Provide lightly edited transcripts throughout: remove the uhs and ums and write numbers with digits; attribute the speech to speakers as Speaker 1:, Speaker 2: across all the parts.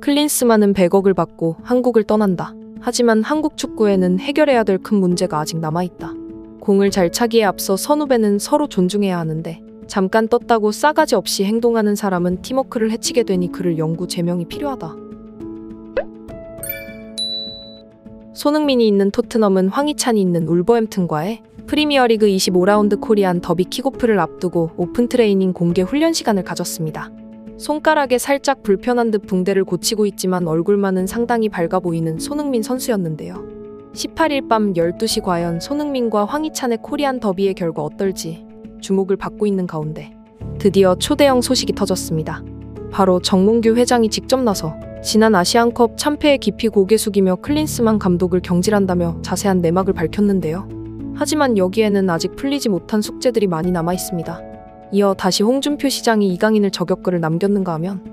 Speaker 1: 클린스만은 100억을 받고 한국을 떠난다. 하지만 한국 축구에는 해결해야 될 큰 문제가 아직 남아있다. 공을 잘 차기에 앞서 선후배는 서로 존중해야 하는데 잠깐 떴다고 싸가지 없이 행동하는 사람은 팀워크를 해치게 되니 그를 영구 제명이 필요하다. 손흥민이 있는 토트넘은 황희찬이 있는 울버햄튼과의 프리미어리그 25라운드 코리안 더비 킥오프를 앞두고 오픈 트레이닝 공개 훈련 시간을 가졌습니다. 손가락에 살짝 불편한 듯 붕대를 고치고 있지만 얼굴만은 상당히 밝아 보이는 손흥민 선수였는데요. 18일 밤 12시 과연 손흥민과 황희찬의 코리안 더비의 결과 어떨지 주목을 받고 있는 가운데 드디어 초대형 소식이 터졌습니다. 바로 정몽규 회장이 직접 나서 지난 아시안컵 참패에 깊이 고개 숙이며 클린스만 감독을 경질한다며 자세한 내막을 밝혔는데요. 하지만 여기에는 아직 풀리지 못한 숙제들이 많이 남아 있습니다. 이어 다시 홍준표 시장이 이강인을 저격글을 남겼는가 하면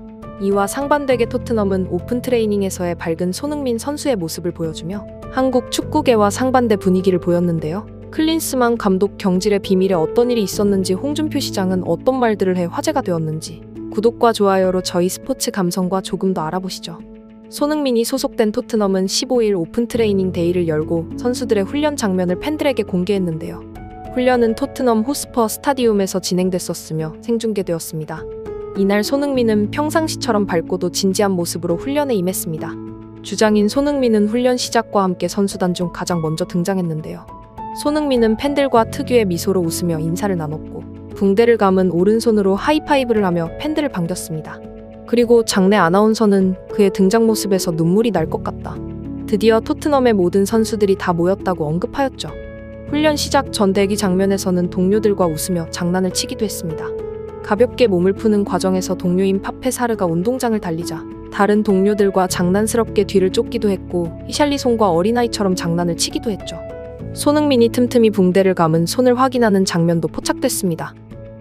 Speaker 1: 이와 상반되게 토트넘은 오픈 트레이닝에서의 밝은 손흥민 선수의 모습을 보여주며 한국 축구계와 상반된 분위기를 보였는데요. 클린스만 감독 경질의 비밀에 어떤 일이 있었는지 홍준표 시장은 어떤 말들을 해 화제가 되었는지 구독과 좋아요로 저희 스포츠 감성과 조금 더 알아보시죠. 손흥민이 소속된 토트넘은 15일 오픈 트레이닝 데이를 열고 선수들의 훈련 장면을 팬들에게 공개했는데요. 훈련은 토트넘 호스퍼 스타디움에서 진행됐었으며 생중계되었습니다. 이날 손흥민은 평상시처럼 밝고도 진지한 모습으로 훈련에 임했습니다. 주장인 손흥민은 훈련 시작과 함께 선수단 중 가장 먼저 등장했는데요. 손흥민은 팬들과 특유의 미소로 웃으며 인사를 나눴고 붕대를 감은 오른손으로 하이파이브를 하며 팬들을 반겼습니다. 그리고 장내 아나운서는 그의 등장 모습에서 눈물이 날 것 같다. 드디어 토트넘의 모든 선수들이 다 모였다고 언급하였죠. 훈련 시작 전 대기 장면에서는 동료들과 웃으며 장난을 치기도 했습니다. 가볍게 몸을 푸는 과정에서 동료인 파페사르가 운동장을 달리자 다른 동료들과 장난스럽게 뒤를 쫓기도 했고 히샬리송과 어린아이처럼 장난을 치기도 했죠. 손흥민이 틈틈이 붕대를 감은 손을 확인하는 장면도 포착됐습니다.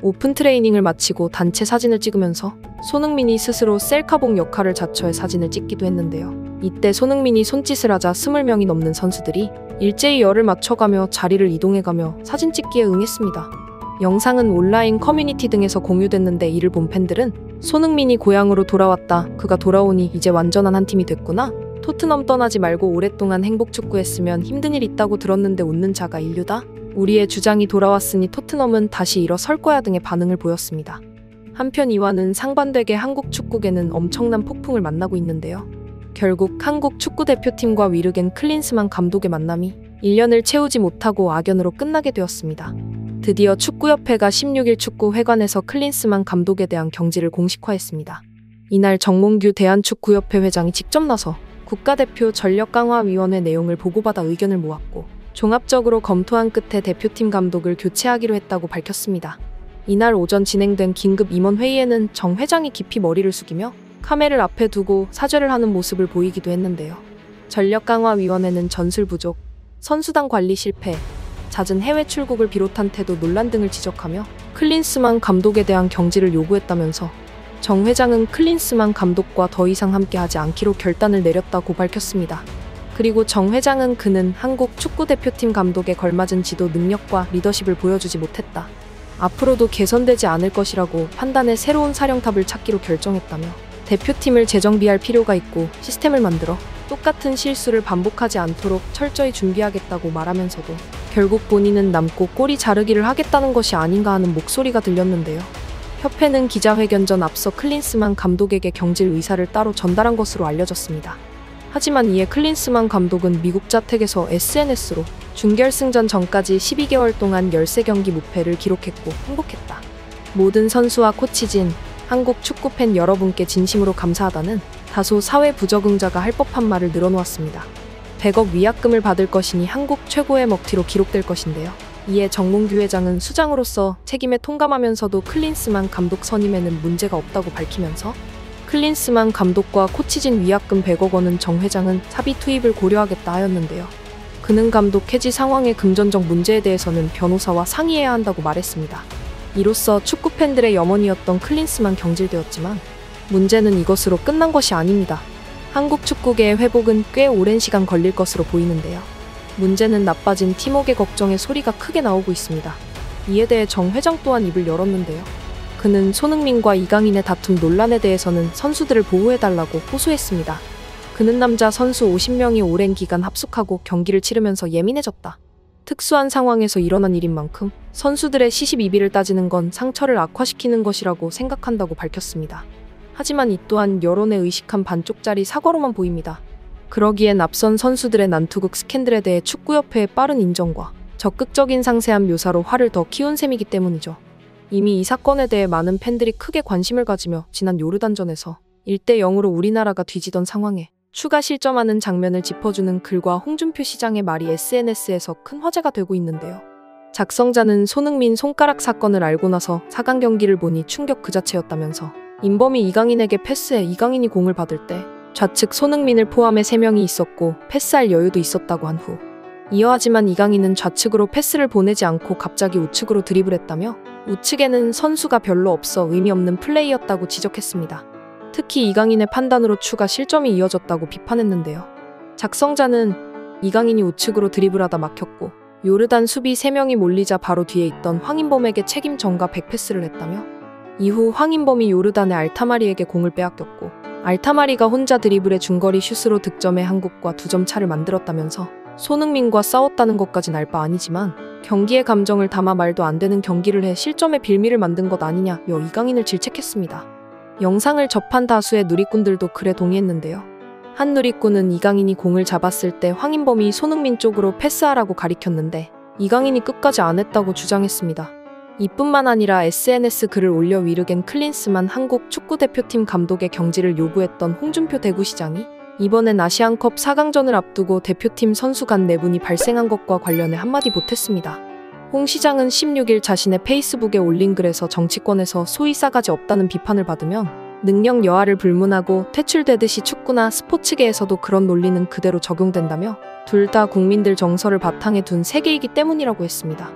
Speaker 1: 오픈 트레이닝을 마치고 단체 사진을 찍으면서 손흥민이 스스로 셀카봉 역할을 자처해 사진을 찍기도 했는데요. 이때 손흥민이 손짓을 하자 20명이 넘는 선수들이 일제히 열을 맞춰가며 자리를 이동해가며 사진 찍기에 응했습니다. 영상은 온라인 커뮤니티 등에서 공유됐는데 이를 본 팬들은 손흥민이 고향으로 돌아왔다. 그가 돌아오니 이제 완전한 한 팀이 됐구나. 토트넘 떠나지 말고 오랫동안 행복 축구했으면 힘든 일 있다고 들었는데 웃는 자가 인류다. 우리의 주장이 돌아왔으니 토트넘은 다시 일어설 거야 등의 반응을 보였습니다. 한편 이와는 상반되게 한국 축구계는 엄청난 폭풍을 만나고 있는데요. 결국 한국 축구대표팀과 위르겐 클린스만 감독의 만남이 1년을 채우지 못하고 악연으로 끝나게 되었습니다. 드디어 축구협회가 16일 축구회관에서 클린스만 감독에 대한 경질을 공식화했습니다. 이날 정몽규 대한축구협회 회장이 직접 나서 국가대표 전력강화위원회 내용을 보고받아 의견을 모았고 종합적으로 검토한 끝에 대표팀 감독을 교체하기로 했다고 밝혔습니다. 이날 오전 진행된 긴급 임원회의에는 정 회장이 깊이 머리를 숙이며 카메라를 앞에 두고 사죄를 하는 모습을 보이기도 했는데요. 전력강화위원회는 전술 부족, 선수단 관리 실패, 잦은 해외 출국을 비롯한 태도 논란 등을 지적하며 클린스만 감독에 대한 경질을 요구했다면서 정 회장은 클린스만 감독과 더 이상 함께하지 않기로 결단을 내렸다고 밝혔습니다. 그리고 정 회장은 그는 한국 축구대표팀 감독에 걸맞은 지도 능력과 리더십을 보여주지 못했다. 앞으로도 개선되지 않을 것이라고 판단해 새로운 사령탑을 찾기로 결정했다며 대표팀을 재정비할 필요가 있고 시스템을 만들어 똑같은 실수를 반복하지 않도록 철저히 준비하겠다고 말하면서도 결국 본인은 남고 꼬리 자르기를 하겠다는 것이 아닌가 하는 목소리가 들렸는데요. 협회는 기자회견 전 앞서 클린스만 감독에게 경질 의사를 따로 전달한 것으로 알려졌습니다. 하지만 이에 클린스만 감독은 미국 자택에서 SNS로 준결승전 전까지 12개월 동안 13경기 무패를 기록했고 행복했다. 모든 선수와 코치진, 한국 축구팬 여러분께 진심으로 감사하다는 다소 사회 부적응자가 할 법한 말을 늘어놓았습니다. 100억 위약금을 받을 것이니 한국 최고의 먹튀로 기록될 것인데요. 이에 정몽규 회장은 수장으로서 책임에 통감하면서도 클린스만 감독 선임에는 문제가 없다고 밝히면서 클린스만 감독과 코치진 위약금 100억 원은 정 회장은 사비 투입을 고려하겠다 하였는데요. 그는 감독 해지 상황의 금전적 문제에 대해서는 변호사와 상의해야 한다고 말했습니다. 이로써 축구팬들의 염원이었던 클린스만 경질되었지만 문제는 이것으로 끝난 것이 아닙니다. 한국 축구계의 회복은 꽤 오랜 시간 걸릴 것으로 보이는데요. 문제는 나빠진 팀워크의 걱정에 소리가 크게 나오고 있습니다. 이에 대해 정 회장 또한 입을 열었는데요. 그는 손흥민과 이강인의 다툼 논란에 대해서는 선수들을 보호해달라고 호소했습니다. 그는 남자 선수 50명이 오랜 기간 합숙하고 경기를 치르면서 예민해졌다. 특수한 상황에서 일어난 일인 만큼 선수들의 시시비비를 따지는 건 상처를 악화시키는 것이라고 생각한다고 밝혔습니다. 하지만 이 또한 여론에 의식한 반쪽짜리 사과로만 보입니다. 그러기엔 앞선 선수들의 난투극 스캔들에 대해 축구협회의 빠른 인정과 적극적인 상세한 묘사로 화를 더 키운 셈이기 때문이죠. 이미 이 사건에 대해 많은 팬들이 크게 관심을 가지며 지난 요르단전에서 1대0으로 우리나라가 뒤지던 상황에 추가 실점하는 장면을 짚어주는 글과 홍준표 시장의 말이 SNS에서 큰 화제가 되고 있는데요. 작성자는 손흥민 손가락 사건을 알고 나서 4강 경기를 보니 충격 그 자체였다면서 인범이 이강인에게 패스해 이강인이 공을 받을 때 좌측 손흥민을 포함해 3명이 있었고 패스할 여유도 있었다고 한 후 이어 하지만 이강인은 좌측으로 패스를 보내지 않고 갑자기 우측으로 드리블했다며 우측에는 선수가 별로 없어 의미 없는 플레이였다고 지적했습니다. 특히 이강인의 판단으로 추가 실점이 이어졌다고 비판했는데요. 작성자는 이강인이 우측으로 드리블하다 막혔고 요르단 수비 3명이 몰리자 바로 뒤에 있던 황인범에게 책임 전가 백패스를 했다며 이후 황인범이 요르단의 알타마리에게 공을 빼앗겼고 알타마리가 혼자 드리블해 중거리 슛으로 득점해 한국과 2점 차를 만들었다면서 손흥민과 싸웠다는 것까진 알 바 아니지만 경기의 감정을 담아 말도 안 되는 경기를 해 실점의 빌미를 만든 것 아니냐며 이강인을 질책했습니다. 영상을 접한 다수의 누리꾼들도 글에 동의했는데요. 한 누리꾼은 이강인이 공을 잡았을 때 황인범이 손흥민 쪽으로 패스하라고 가리켰는데 이강인이 끝까지 안 했다고 주장했습니다. 이뿐만 아니라 SNS 글을 올려 위르겐 클린스만 한국 축구대표팀 감독의 경질을 요구했던 홍준표 대구시장이 이번엔 아시안컵 4강전을 앞두고 대표팀 선수 간 내분이 발생한 것과 관련해 한마디 보탰습니다. 홍 시장은 16일 자신의 페이스북에 올린 글에서 정치권에서 소위 싸가지 없다는 비판을 받으면 능력 여하를 불문하고 퇴출되듯이 축구나 스포츠계에서도 그런 논리는 그대로 적용된다며 둘 다 국민들 정서를 바탕에 둔 세계이기 때문이라고 했습니다.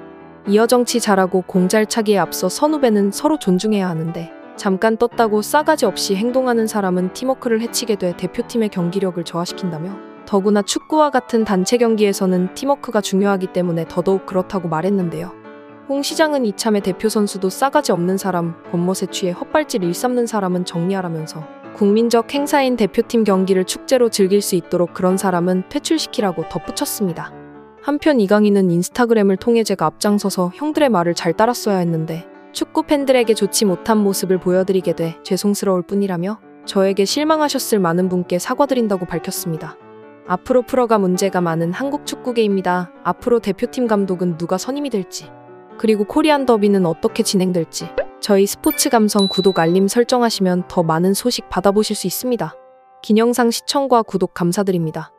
Speaker 1: 이어 정치 잘하고 공 잘 차기에 앞서 선후배는 서로 존중해야 하는데 잠깐 떴다고 싸가지 없이 행동하는 사람은 팀워크를 해치게 돼 대표팀의 경기력을 저하시킨다며 더구나 축구와 같은 단체 경기에서는 팀워크가 중요하기 때문에 더더욱 그렇다고 말했는데요. 홍 시장은 이참에 대표 선수도 싸가지 없는 사람, 겉멋에 취해 헛발질 일삼는 사람은 정리하라면서 국민적 행사인 대표팀 경기를 축제로 즐길 수 있도록 그런 사람은 퇴출시키라고 덧붙였습니다. 한편 이강인은 인스타그램을 통해 제가 앞장서서 형들의 말을 잘 따랐어야 했는데 축구 팬들에게 좋지 못한 모습을 보여드리게 돼 죄송스러울 뿐이라며 저에게 실망하셨을 많은 분께 사과드린다고 밝혔습니다. 앞으로 풀어가 문제가 많은 한국 축구계입니다. 앞으로 대표팀 감독은 누가 선임이 될지, 그리고 코리안 더비는 어떻게 진행될지 저희 스포츠 감성 구독 알림 설정하시면 더 많은 소식 받아보실 수 있습니다. 긴 영상 시청과 구독 감사드립니다.